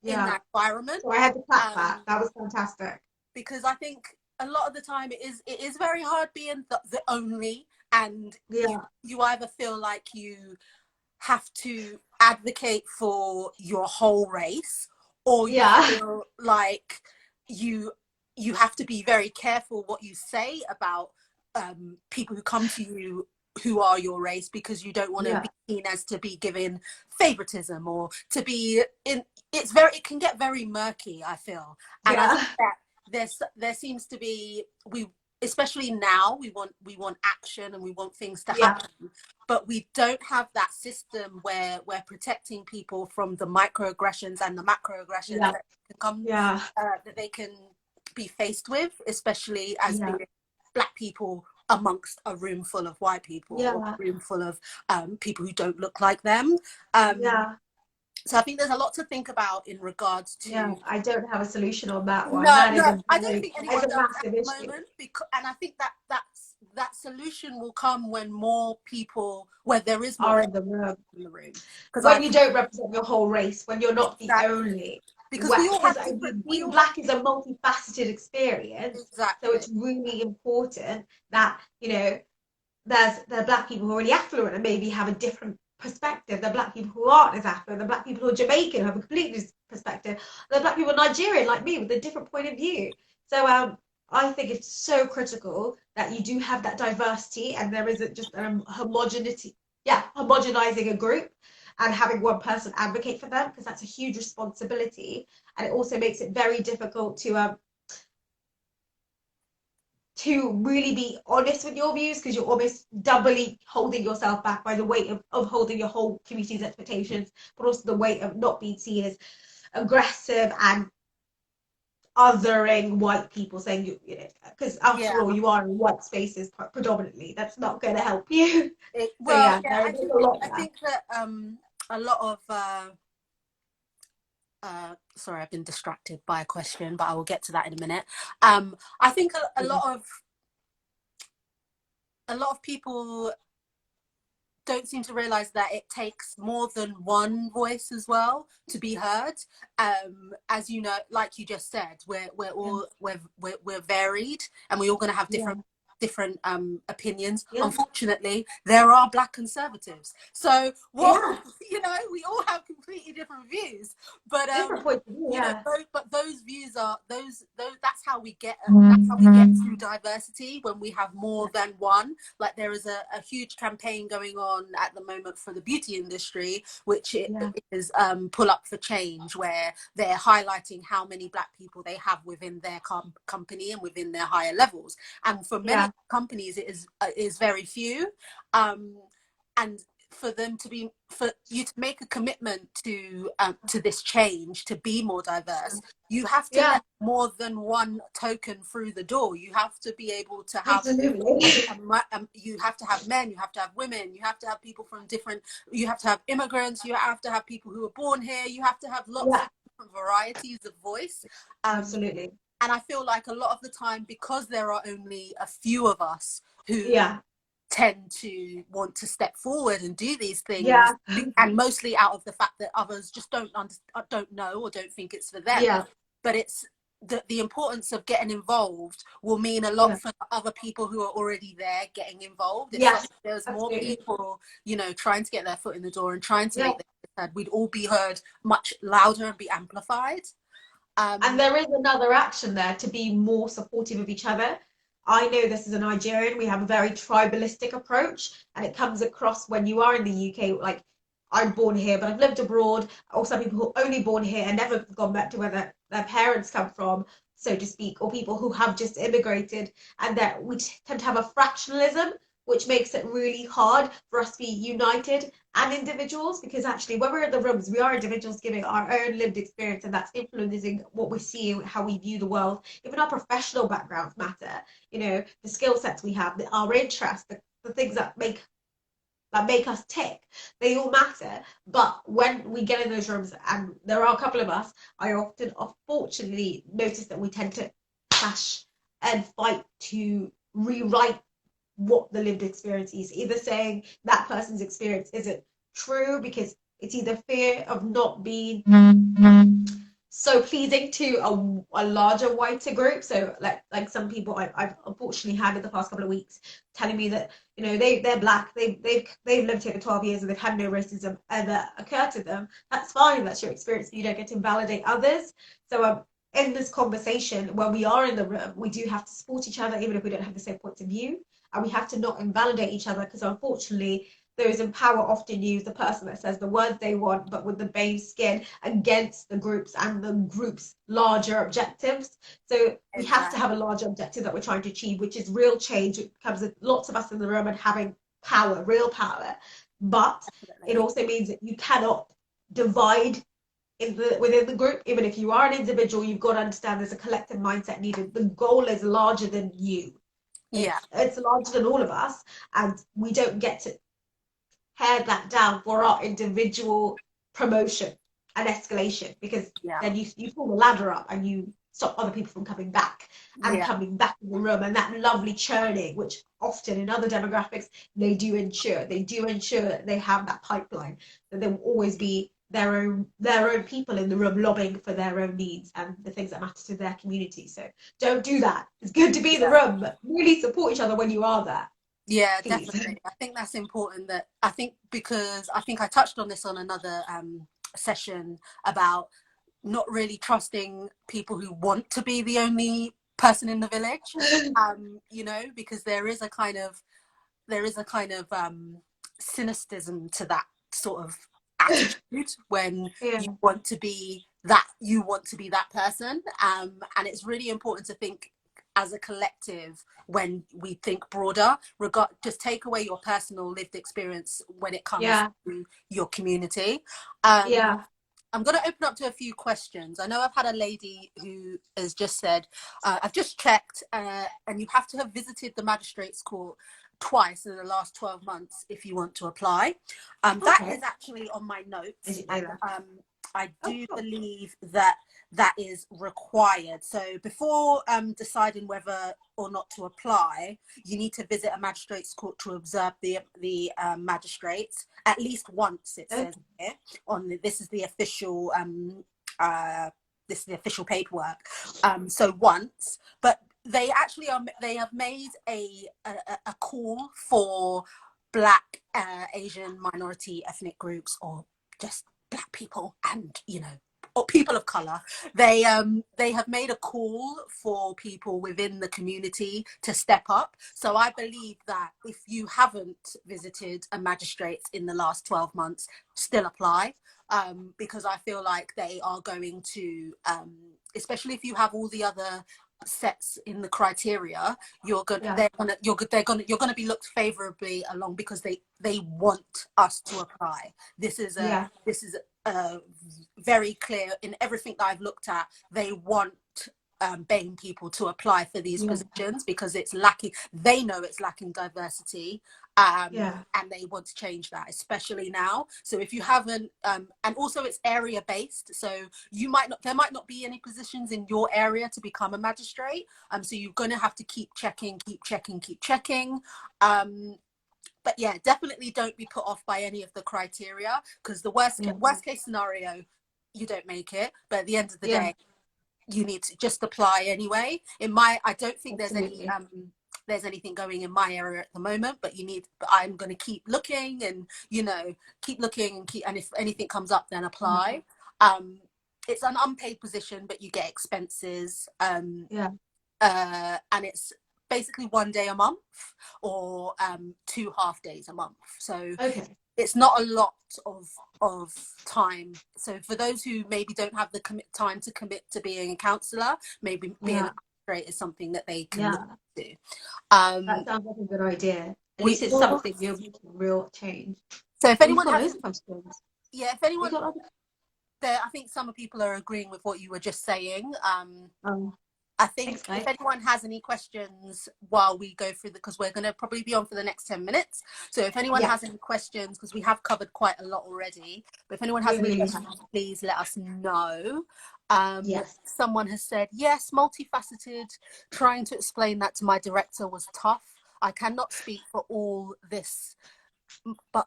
in that environment. So I had to clap that. That was fantastic. Because I think a lot of the time it is very hard being the only, and you either feel like you have to advocate for your whole race, or you feel like you have to be very careful what you say about people who come to you who are your race, because you don't want to be seen as to be given favoritism or to be in. It can get very murky, I feel, and I think that there seems to be, especially now, we want action and we want things to happen, but we don't have that system where we're protecting people from the microaggressions and the macroaggressions that can come, that they can be faced with, especially as being black people amongst a room full of white people, or a room full of people who don't look like them. So I think there's a lot to think about in regards to. I don't have a solution on that one. No, I don't think anyone does at the moment, and I think that solution will come when more people, where there is more in the room. Because when you don't represent your whole race, when you're not the only. Because we all have being black is a multifaceted experience. Exactly. So it's really important that, you know, there are black people who are really affluent and maybe have a different perspective. There are black people who aren't as affluent. There are black people who are Jamaican who have a completely different perspective. There are black people Nigerian like me with a different point of view. So I think it's so critical that you do have that diversity, and there isn't just homogenizing a group and having one person advocate for them, because that's a huge responsibility, and it also makes it very difficult to really be honest with your views, because you're almost doubly holding yourself back by the weight of holding your whole community's expectations, but also the weight of not being seen as aggressive and othering white people, saying you know, because after all you are in white spaces predominantly. That's not going to help you. I think that a lot of sorry, I've been distracted by a question, but I will get to that in a minute. I think a lot of people don't seem to realize that it takes more than one voice as well to be heard. As you know, like you just said, we're all we're varied, and we're all going to have different opinions. Unfortunately, there are black conservatives, so you know, we all have completely different views, but you know, but those views are those that's how we get through diversity, when we have more than one. Like, there is a huge campaign going on at the moment for the beauty industry, which is Pull Up for Change, where they're highlighting how many black people they have within their company and within their higher levels, and for many companies it is very few, and for you to make a commitment to this change, to be more diverse, you have to let more than one token through the door. You have to be able to have you have to have men, you have to have women, you have to have people from different, you have to have immigrants, you have to have people who were born here, you have to have lots of different varieties of voice. Absolutely. And I feel like a lot of the time, because there are only a few of us who tend to want to step forward and do these things, Yeah. and mostly out of the fact that others just don't know or don't think it's for them. Yeah. But it's the importance of getting involved will mean a lot Yeah. for other people who are already there getting involved. If Yes. there's more Absolutely. people, you know, trying to get their foot in the door and trying to Yeah. make their voice heard, we'd all be heard much louder and be amplified. And there is another action there to be more supportive of each other. I know this is a Nigerian, we have a very tribalistic approach, and it comes across when you are in the UK. Like, I'm born here, but I've lived abroad, or some people who are only born here and never gone back to where their parents come from, so to speak, or people who have just immigrated, and that we tend to have a fractionalism, which makes it really hard for us to be united and individuals, because actually when we're in the rooms we are individuals giving our own lived experience, and that's influencing what we see, how we view the world. Even our professional backgrounds matter, you know, the skill sets we have, our interests, the things that make us tick, they all matter. But when we get in those rooms, and there are a couple of us, I often unfortunately notice that we tend to clash and fight to rewrite what the lived experience is, either saying that person's experience isn't true because it's either fear of not being so pleasing to a larger, whiter group. So like some people I've unfortunately had in the past couple of weeks telling me that, you know, they're black, they've lived here for 12 years and they've had no racism ever occur to them. That's fine, that's your experience, but you don't get to invalidate others. So in this conversation, when we are in the room, we do have to support each other, even if we don't have the same points of view, and we have to not invalidate each other, because unfortunately those in power often use the person that says the words they want, but with the beige skin, against the groups and the group's larger objectives. So we have to have a larger objective that we're trying to achieve, which is real change. It comes with lots of us in the room and having power, real power. But it also means that you cannot divide within the group. Even if you are an individual, you've got to understand there's a collective mindset needed. The goal is larger than you. It's larger than all of us, and we don't get to pare that down for our individual promotion and escalation, because then you pull the ladder up and you stop other people from coming back and coming back in the room, and that lovely churning, which often in other demographics they do ensure that they have that pipeline, that there will always be their own people in the room lobbying for their own needs and the things that matter to their community. So don't do that. It's good to be in the room, but really support each other when you are there. Yeah, Please. definitely. I think that's important. Because I think I touched on this on another session about not really trusting people who want to be the only person in the village. You know, because there is a kind of cynicism to that sort of attitude when you want to be that person. And it's really important to think as a collective when we think broader. Just take away your personal lived experience when it comes to your community. I'm going to open up to a few questions. I know I've had a lady who has just said, I've just checked, and you have to have visited the magistrate's court twice in the last 12 months if you want to apply. That is actually on my notes. I do believe that is required. So before deciding whether or not to apply, you need to visit a magistrate's court to observe the magistrates at least once. It says here this is the official paperwork. So once, but they have made a call for Black, Asian, minority ethnic groups, or just Black people, and, you know, or people of color. They have made a call for people within the community to step up. So I believe that if you haven't visited a magistrate in the last 12 months, still apply, because I feel like they are going to, especially if you have all the other sets in the criteria, you're gonna be looked favorably along, because they want us to apply. This is very clear in everything that I've looked at. They want BAME people to apply for these positions because it's lacking. They know it's lacking diversity, and they want to change that, especially now. So if you haven't, and also it's area based, so there might not be any positions in your area to become a magistrate. So you're going to have to keep checking. but yeah, definitely don't be put off by any of the criteria, because the worst case scenario, you don't make it, but at the end of the Yeah, day, you need to just apply anyway. I don't think absolutely. there's anything going in my area at the moment, but I'm going to keep looking, and keep looking, and if anything comes up, then apply. It's an unpaid position, but you get expenses, Yeah. and it's basically 1 day a month, or 2 half days a month. So Okay. it's not a lot of time. So for those who maybe don't have the time to commit to being a counsellor, maybe being Yeah. a magistrate is something that they can look Yeah. to. That sounds like a good idea. At We least it's all, something you're making real change. so if We've anyone got has, loads of questions. yeah, if We anyone got other there, I think some people are agreeing with what you were just saying. um I think thanks, if guys. anyone has any questions while we go through because we're going to probably be on for the next 10 minutes. So if anyone Yeah, has any questions, because we have covered quite a lot already, but if anyone we has any really questions, have. please let us know. Yes. Someone has said, yes, multifaceted. Trying to explain that to my director was tough. I cannot speak for all this, but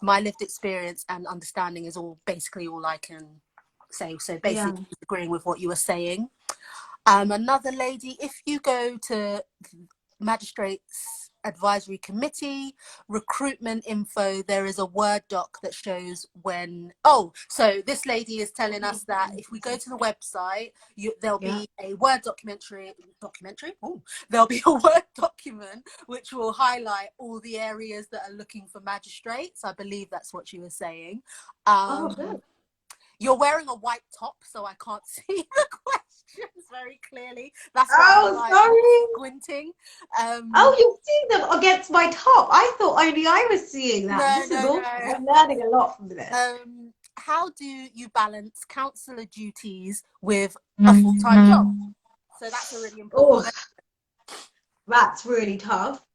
my lived experience and understanding is basically all I can say. So Yeah. basically agreeing with what you were saying. Another lady, if you go to Magistrates Advisory Committee, recruitment info, there is a Word doc that shows when. Oh, so this lady is telling us that if we go to the website, there'll Yeah. be a Word documentary. Oh, there'll be a Word document which will highlight all the areas that are looking for magistrates. I believe that's what she was saying. Oh, good. You're wearing a white top, so I can't see the questions very clearly. That's why I'm Oh, like sorry. squinting. Oh, you're seeing them against my top. I thought only I was seeing that. No, This is no, awesome. no. I'm learning a lot from this. How do you balance counsellor duties with a full-time job? So that's a really important Oh, question. that's really tough.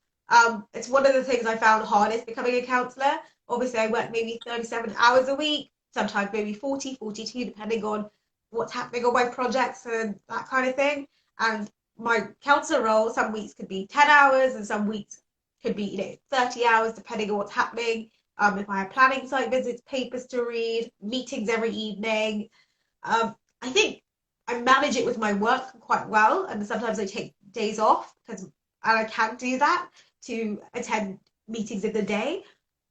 It's one of the things I found hardest becoming a counsellor. Obviously, I work maybe 37 hours a week, sometimes maybe 40, 42, depending on what's happening on my projects and that kind of thing. And my counsellor role, some weeks could be 10 hours and some weeks could be, 30 hours, depending on what's happening. If I have planning site visits, papers to read, meetings every evening, I think I manage it with my work quite well, and sometimes I take days off and I can do that to attend meetings in the day.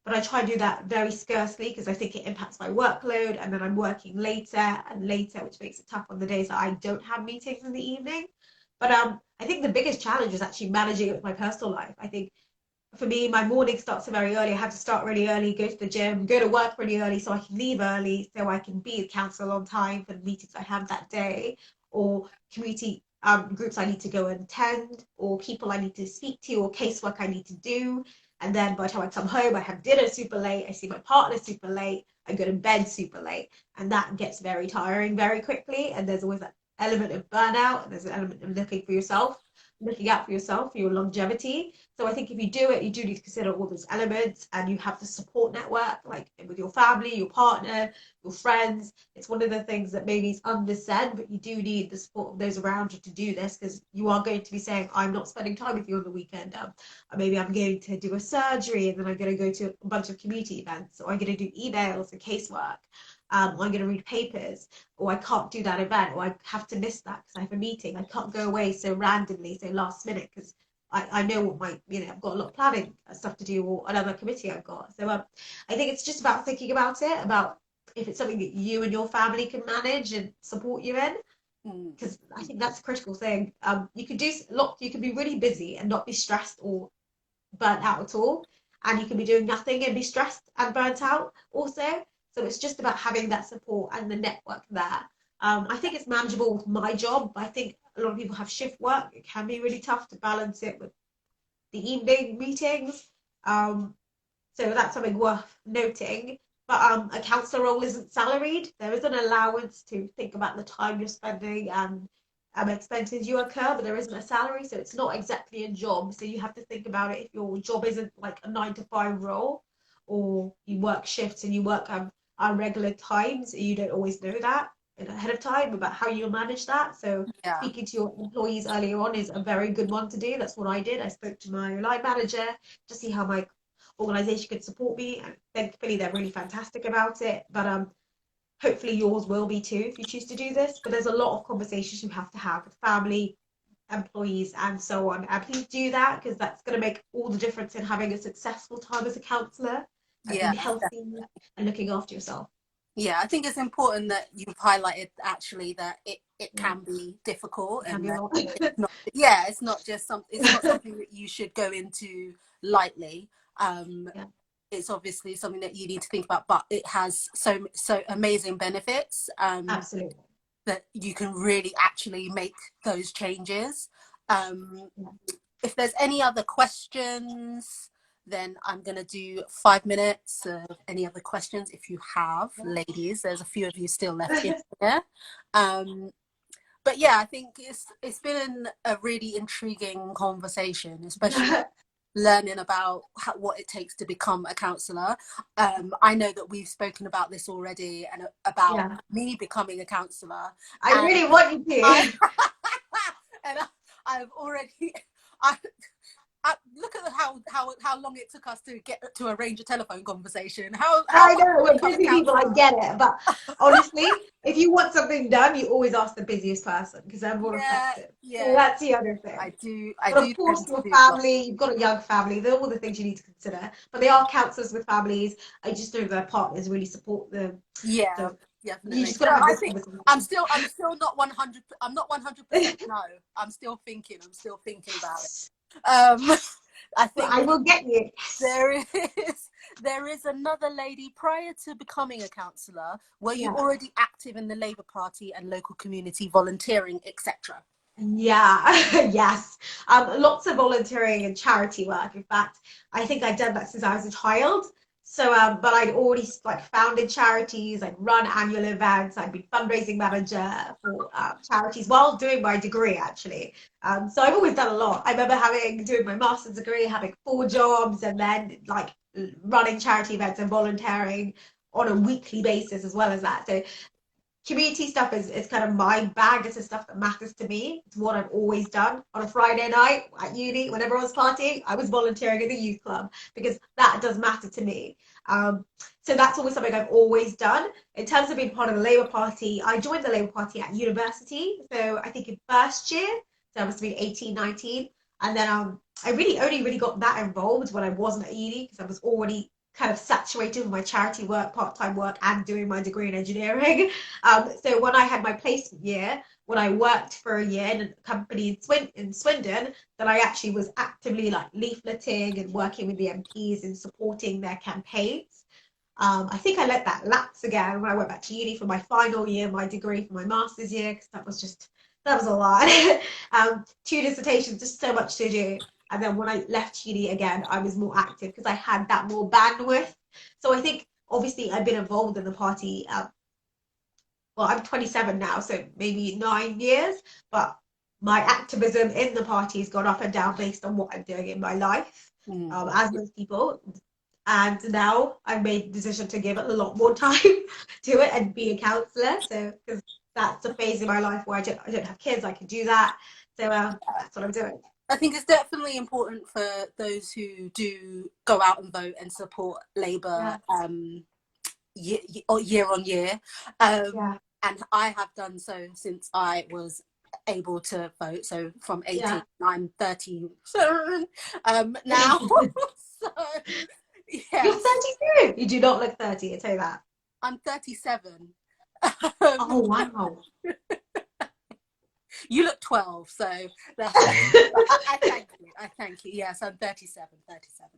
But I try and do that very scarcely because I think it impacts my workload, and then I'm working later and later, which makes it tough on the days that I don't have meetings in the evening. But I think the biggest challenge is actually managing it with my personal life. I think for me, my morning starts very early. I have to start really early, go to the gym, go to work really early so I can leave early, so I can be at council on time for the meetings I have that day, or community groups I need to go and attend, or people I need to speak to, or casework I need to do. And then by the time I come home, I have dinner super late, I see my partner super late, I go to bed super late. And that gets very tiring very quickly. And there's always that element of burnout, and there's an element of looking out for yourself, for your longevity. So I think if you do it, you do need to consider all those elements, and you have the support network, like with your family, your partner, your friends. It's one of the things that maybe is undersaid, but you do need the support of those around you to do this, because you are going to be saying, I'm not spending time with you on the weekend. Maybe I'm going to do a surgery, and then I'm going to go to a bunch of community events, or I'm going to do emails and casework. I'm going to read papers, or I can't do that event, or I have to miss that because I have a meeting. I can't go away so randomly, so last minute, because I know what I've got a lot of planning stuff to do, or another committee I've got. So I think it's just about thinking about it, about if it's something that you and your family can manage and support you in, Mm. because I think that's a critical thing. You can do a lot, you can be really busy and not be stressed or burnt out at all, and you can be doing nothing and be stressed and burnt out also. So it's just about having that support and the network there. I think it's manageable with my job, but I think a lot of people have shift work. It can be really tough to balance it with the evening meetings. So that's something worth noting. But a councillor role isn't salaried. There is an allowance to think about the time you're spending and expenses you incur, but there isn't a salary, so it's not exactly a job. So you have to think about it if your job isn't like a 9 to 5 role, or you work shifts and you work on regular times, you don't always know that ahead of time about how you'll manage that. So Yeah. speaking to your employees earlier on is a very good one to do. That's what I did. I spoke to my line manager to see how my organisation could support me, and thankfully they're really fantastic about it. But hopefully yours will be too if you choose to do this. But there's a lot of conversations you have to have with family, employees, and so on. And please do that, because that's going to make all the difference in having a successful time as a counsellor and Yeah. being healthy and looking after yourself. Yeah, I think it's important that you've highlighted actually that it can be difficult, and that it's not, yeah, it's not just it's not something that you should go into lightly. It's obviously something that you need to think about, but it has so amazing benefits. Absolutely. That you can really actually make those changes. If there's any other questions, then I'm going to do 5 minutes of any other questions if you have, ladies. There's a few of you still left in here. But yeah, I think it's been a really intriguing conversation, especially learning about what it takes to become a counsellor. I know that we've spoken about this already, and about me becoming a counsellor. I really want you to. And I've already... look at how long it took us to get to arrange a telephone conversation. I know, we're busy people, I get it. But honestly, if you want something done, you always ask the busiest person, because they're more effective. Yeah. So that's the other thing. I do. But of course, your family, you've got a young family, they're all the things you need to consider. But they are counsellors with families. I just know their partners really support them. Yeah. So definitely. you just got to have this conversation. I'm still not 100. I'm not 100% no. I'm still thinking about it. I think I will get you. there is another lady. Prior to becoming a counsellor, were you already active in the Labour Party and local community volunteering, etc.? Yeah, yes. Lots of volunteering and charity work. In fact, I think I've done that since I was a child. So, but I'd already founded charities, I'd run annual events, I'd been fundraising manager for charities while doing my degree, actually. So I've always done a lot. I remember doing my master's degree, having 4 jobs, and then running charity events and volunteering on a weekly basis as well as that. So community stuff is kind of my bag. It's the stuff that matters to me. It's what I've always done. On a Friday night at uni, when everyone's partying, I was volunteering in the youth club, because that does matter to me. So that's always something I've always done. In terms of being part of the Labour Party, I joined the Labour Party at university. So I think in first year, so I must have been 18, 19. And then I really only really got that involved when I wasn't at uni, because I was already kind of saturated with my charity work, part-time work, and doing my degree in engineering. So when I had my placement year, when I worked for a year in a company in Swindon, then I actually was actively leafleting and working with the MPs and supporting their campaigns. I think I let that lapse again when I went back to uni for my final year, my degree for my master's year, because that was a lot. 2 dissertations, just so much to do. And then when I left uni again, I was more active because I had that more bandwidth. So I think, obviously, I've been involved in the party. Well, I'm 27 now, so maybe 9 years. But my activism in the party has gone up and down based on what I'm doing in my life, as most people. And now I've made the decision to give it a lot more time to it and be a counsellor. So, because that's a phase in my life where I don't have kids, I can do that. So that's what I'm doing. I think it's definitely important for those who do go out and vote and support Labour year on year. And I have done so since I was able to vote. So from 18, I'm 37 now. So, yeah. You're 32. You do not look 30, I'll tell you that. I'm 37. Oh, wow. You look 12, so that's I thank you. Yes, I'm 37,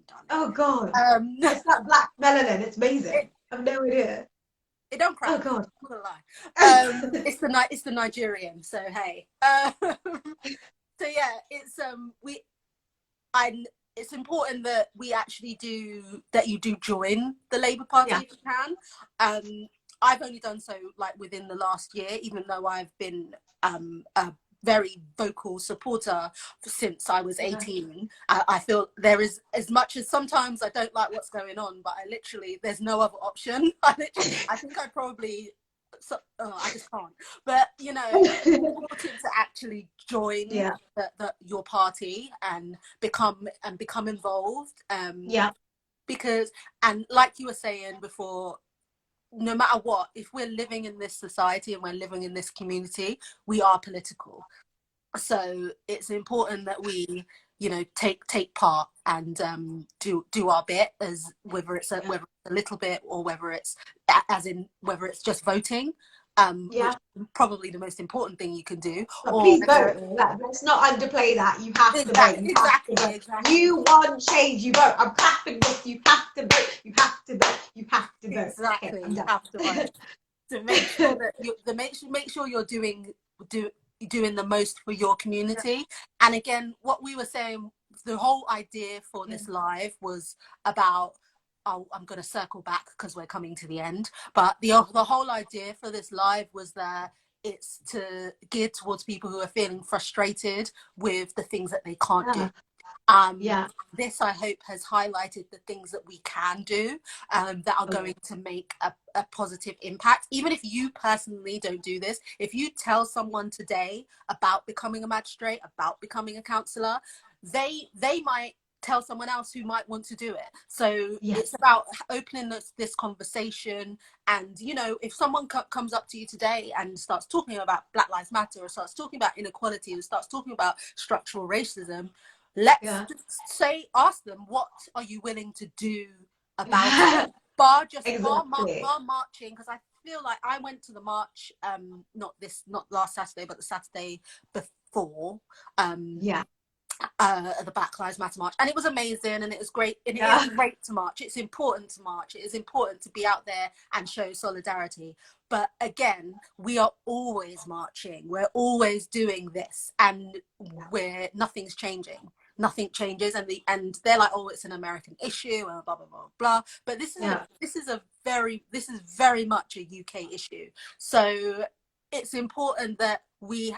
darling. Oh God. It's that black melanin. It's amazing. I have no idea. It don't crack. Oh God. I'm not gonna lie. It's the Nigerian. So hey. So yeah, it's important that you do join the Labour Party if you can. I've only done so within the last year, even though I've been a very vocal supporter since I was 18. I feel there is, as much as sometimes I don't like what's going on, but there's no other option. I think I probably, I just can't. But it's important to actually join your party and become involved. because, and like you were saying before, no matter what, if we're living in this society and we're living in this community, we are political. So it's important that we, you know, take part and do our bit, as whether it's a little bit or whether it's whether it's just voting, which is probably the most important thing you can do. But Or please vote. Let's not underplay that. You have to vote. You have to vote. Exactly. You want change. You vote. I'm clapping this. You have to vote. You have to vote. You have to vote. Exactly. Okay, You have to vote to make sure that make sure you're doing the most for your community. And again, what we were saying, the whole idea for this live was about, I'm going to circle back because we're coming to the end, but the whole idea for this live was that it's to gear towards people who are feeling frustrated with the things that they can't do. This, I hope, has highlighted the things that we can do that are going to make a positive impact. Even if you personally don't do this, if you tell someone today about becoming a magistrate, about becoming a councillor, they might tell someone else who might want to do it. So it's about opening this conversation. And, you know, if someone comes up to you today and starts talking about Black Lives Matter, or starts talking about inequality, or starts talking about structural racism, let's just ask them, what are you willing to do about it? Bar marching, because I feel like I went to the march, not last Saturday, but the Saturday before, the Black Lives Matter march, and it was amazing, and it was great, and it is great to march. It's important to march. It is important to be out there and show solidarity. But again, we are always marching. We're always doing this, and nothing's changing. Nothing changes, and they're like, oh, it's an American issue, and blah blah blah blah. But this is very much a UK issue. So it's important that we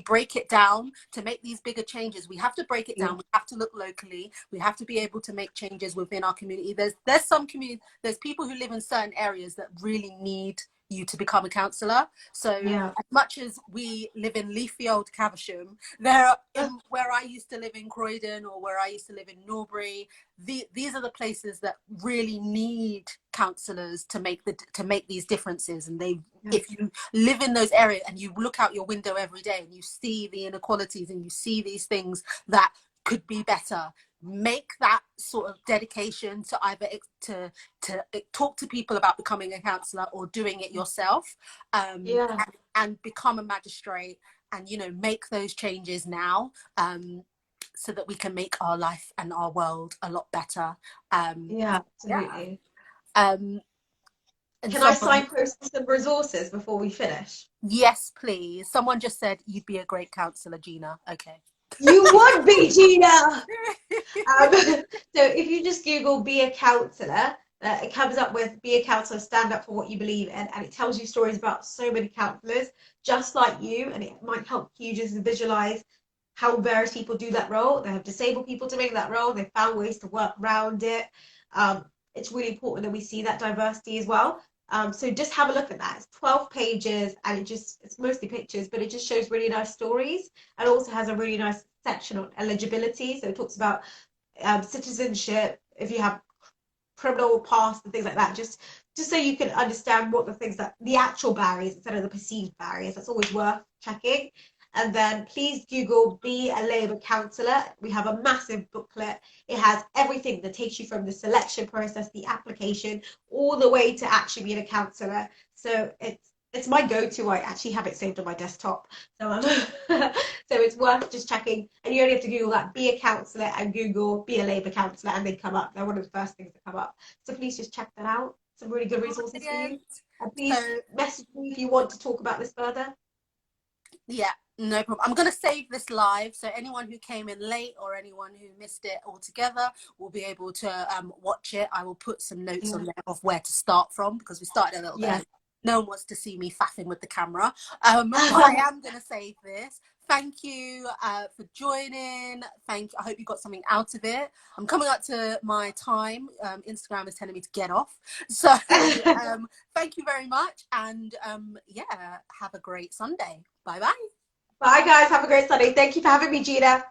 break it down to make these bigger changes. We have to break it down. We have to look locally. We have to be able to make changes within our community. There's people who live in certain areas that really need you to become a councillor. So as much as we live in leafy old Caversham, where I used to live in Croydon, or where I used to live in Norbury, these are the places that really need councillors to make these differences. And if you live in those areas and you look out your window every day and you see the inequalities and you see these things that could be better, make that sort of dedication to either to talk to people about becoming a councillor or doing it yourself, and become a magistrate, and, you know, make those changes now, so that we can make our life and our world a lot better. Absolutely. And can I signpost some resources before we finish? Yes, please. Someone just said you'd be a great councillor, Gina. Okay. You would be, Gina. So if you just Google "be a councillor," it comes up with "be a councillor, stand up for what you believe in," and it tells you stories about so many councillors just like you, and it might help you just visualize how various people do that role. They have disabled people doing that role. They found ways to work around it. It's really important that we see that diversity as well. So just have a look at that. It's 12 pages, and it's mostly pictures, but it just shows really nice stories, and also has a really nice section on eligibility. So it talks about citizenship, if you have criminal past and things like that, just so you can understand what the actual barriers instead of the perceived barriers. That's always worth checking. And then please Google "be a Labour councillor." We have a massive booklet. It has everything that takes you from the selection process, the application, all the way to actually being a councillor. So it's my go-to. I actually have it saved on my desktop. So so it's worth just checking. And you only have to Google that, "be a councillor," and Google "be a Labour councillor," and they come up. They're one of the first things that come up. So please just check that out. Some really good resources for you. And please message me if you want to talk about this further. Yeah. No problem. I'm going to save this live, so anyone who came in late or anyone who missed it altogether will be able to watch it. I will put some notes on there of where to start from, because we started a little bit. No one wants to see me faffing with the camera. But I am going to save this. Thank you for joining. I hope you got something out of it. I'm coming up to my time. Instagram is telling me to get off. So thank you very much. And have a great Sunday. Bye-bye. Bye, guys. Have a great Sunday. Thank you for having me, Gina.